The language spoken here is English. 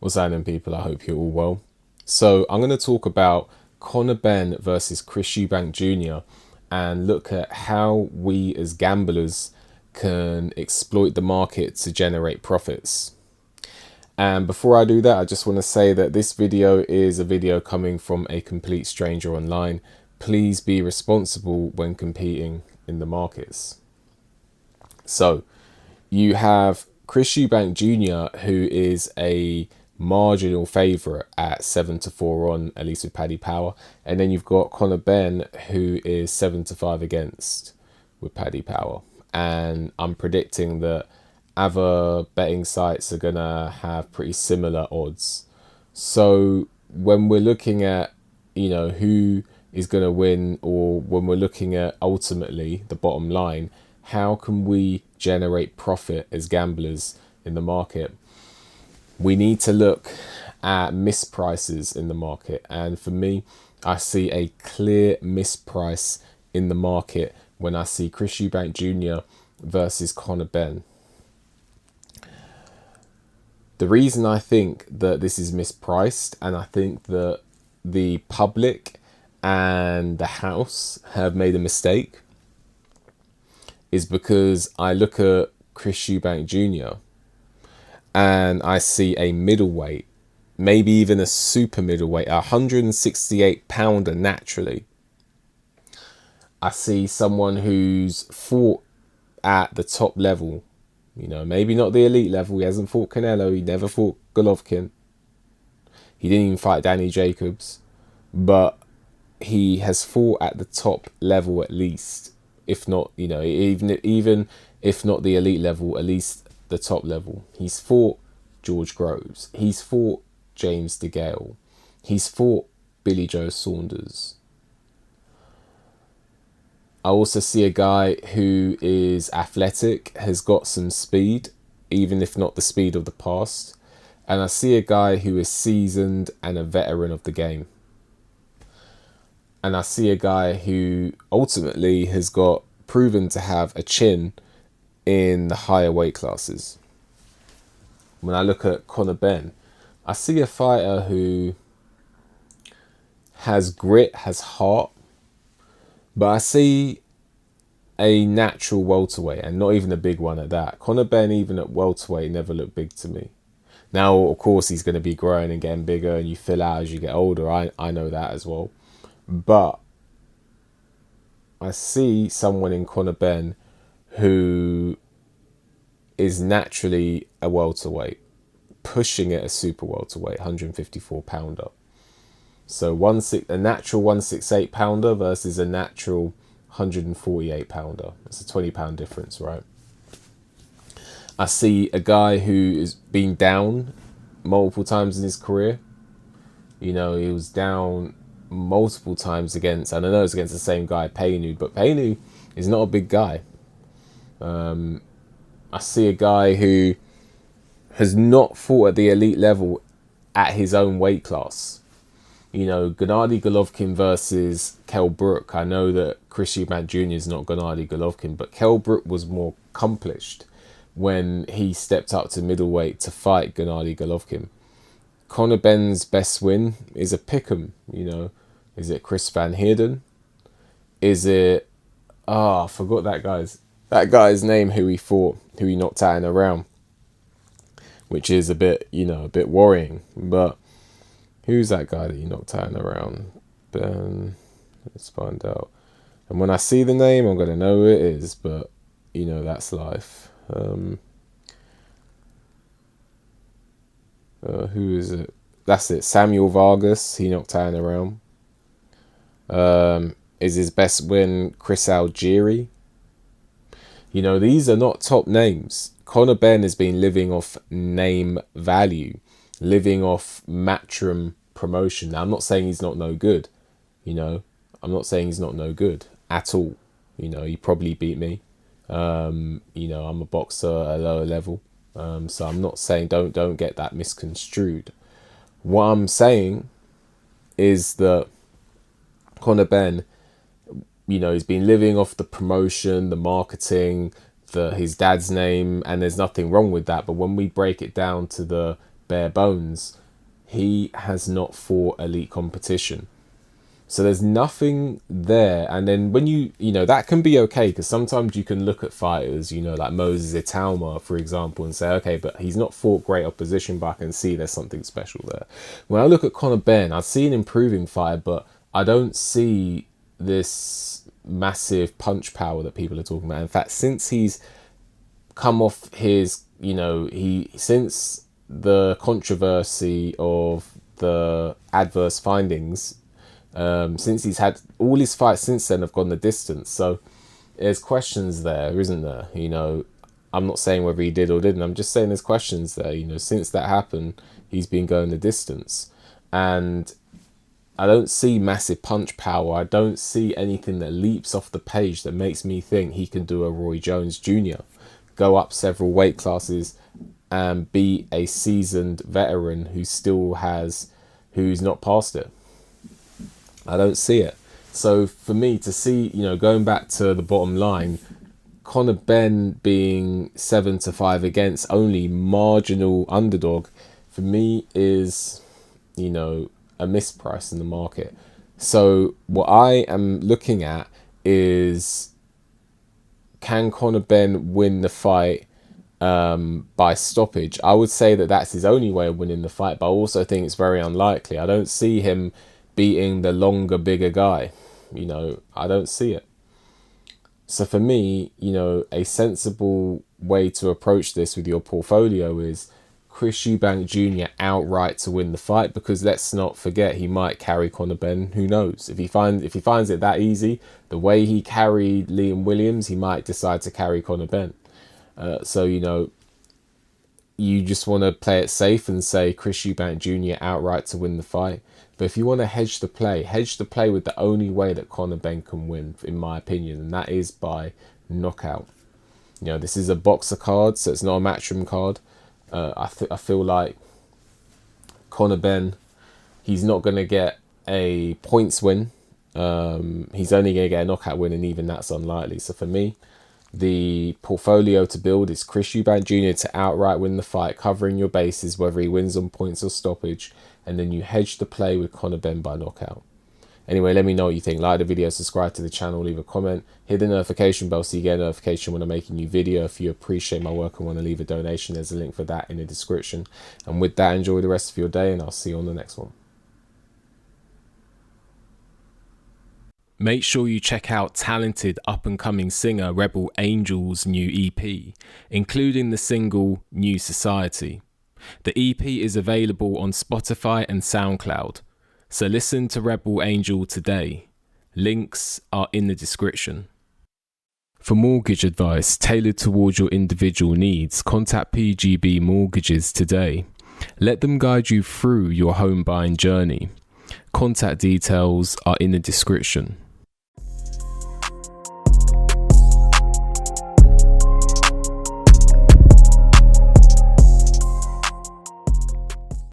What's happening, people? I hope you're all well. So I'm going to talk about Conor Benn versus Chris Eubank Jr. and look at how we as gamblers can exploit the market to generate profits. And before I do that, I just want to say that this video is a video coming from a complete stranger online. Please be responsible when competing in the markets. So you have Chris Eubank Jr., who is a marginal favourite at 7-4 on, at least with Paddy Power. And then you've got Conor Benn, who is 7-5 against with Paddy Power. And I'm predicting that other betting sites are going to have pretty similar odds. So when we're looking at, who is going to win, or when we're looking at ultimately the bottom line, how can we generate profit as gamblers in the market? We need to look at misprices in the market. And for me, I see a clear misprice in the market when I see Chris Eubank Jr. versus Conor Benn. The reason I think that this is mispriced, and I think that the public and the house have made a mistake, is because I look at Chris Eubank Jr. and I see a middleweight, maybe even a super middleweight, a 168 pounder naturally. I see someone who's fought at the top level, maybe not the elite level. He hasn't fought Canelo, he never fought Golovkin, he didn't even fight Danny Jacobs, but he has fought at the top level at least. If not, even if not the elite level, at least the top level. He's fought George Groves. He's fought James DeGale. He's fought Billy Joe Saunders. I also see a guy who is athletic, has got some speed, even if not the speed of the past. And I see a guy who is seasoned and a veteran of the game. And I see a guy who ultimately has got proven to have a chin in the higher weight classes. When I look at Conor Benn, I see a fighter who has grit, has heart, but I see a natural welterweight, and not even a big one at that. Conor Benn, even at welterweight, never looked big to me. Now, of course, he's going to be growing and getting bigger, and you fill out as you get older. I know that as well. But I see someone in Conor Benn who is naturally a welterweight, pushing it a super welterweight, 154 pounder. So a natural 168 pounder versus a natural 148 pounder. It's a 20 pound difference, right? I see a guy who has been down multiple times in his career. He was down multiple times against, and I know it's against the same guy, Paynu, but Paynu is not a big guy. I see a guy who has not fought at the elite level at his own weight class. Gennady Golovkin versus Kell Brook. I know that Chris Eubank Jr. is not Gennady Golovkin, but Kell Brook was more accomplished when he stepped up to middleweight to fight Gennady Golovkin. Conor Benn's best win is a pick'em, Is it Chris Van Heerden? Is it... I forgot that guy's name who he knocked out in a round. Which is a bit worrying. But who's that guy that he knocked out in a round? Benn. Let's find out. And when I see the name, I'm going to know who it is. But, that's life. Who is it? That's it. Samuel Vargas. He knocked out in a round. Is his best win Chris Algieri? These are not top names. Conor Benn has been living off name value, living off Matchroom promotion. Now, I'm not saying he's not no good. I'm not saying he's not no good at all. He probably beat me. I'm a boxer at a lower level. So I'm not saying don't get that misconstrued. What I'm saying is that Conor Benn, he's been living off the promotion, the marketing, his dad's name, and there's nothing wrong with that. But when we break it down to the bare bones, he has not fought elite competition. So there's nothing there. And then when you know, that can be okay, because sometimes you can look at fighters, you know, like Moses Italma, for example, and say, okay, but he's not fought great opposition, but I can see there's something special there. When I look at Conor Benn, I see an improving fighter, but I don't see this massive punch power that people are talking about. In fact, since he's come off his, you know, since the controversy of the adverse findings, since he's had all his fights since then have gone the distance. So there's questions there, isn't there? You know, I'm not saying whether he did or didn't. I'm just saying there's questions there. You know, since that happened, he's been going the distance. And I don't see massive punch power. I don't see anything that leaps off the page that makes me think he can do a Roy Jones Jr., go up several weight classes and be a seasoned veteran who's not past it. I don't see it. So for me to see, you know, going back to the bottom line, Conor Benn being 7-5 against only marginal underdog, for me is, you know, a misprice in the market. So what I am looking at is, can Conor Benn win the fight by stoppage? I would say that that's his only way of winning the fight, but I also think it's very unlikely. I don't see him beating the longer, bigger guy. You know, I don't see it. So for me, you know, a sensible way to approach this with your portfolio is Chris Eubank Jr. outright to win the fight, because let's not forget, he might carry Conor Benn. Who knows? If he finds it that easy, the way he carried Liam Williams, he might decide to carry Conor Benn. So, you know, you just want to play it safe and say Chris Eubank Jr. outright to win the fight. But if you want to hedge the play with the only way that Conor Benn can win, in my opinion, and that is by knockout. You know, this is a boxer card, so it's not a matchroom card. I feel like Conor Benn, he's not going to get a points win. He's only going to get a knockout win, and even that's unlikely. So for me, the portfolio to build is Chris Eubank Jr. to outright win the fight, covering your bases, whether he wins on points or stoppage, and then you hedge the play with Conor Benn by knockout. Anyway, let me know what you think. Like the video, subscribe to the channel, leave a comment, hit the notification bell so you get a notification when I make a new video. If you appreciate my work and want to leave a donation, there's a link for that in the description. And with that, enjoy the rest of your day, and I'll see you on the next one. Make sure you check out talented up-and-coming singer Rebel Angel's new EP, including the single New Society. The EP is available on Spotify and SoundCloud, so listen to Rebel Angel today. Links are in the description. For mortgage advice tailored towards your individual needs, contact PGB Mortgages today. Let them guide you through your home buying journey. Contact details are in the description.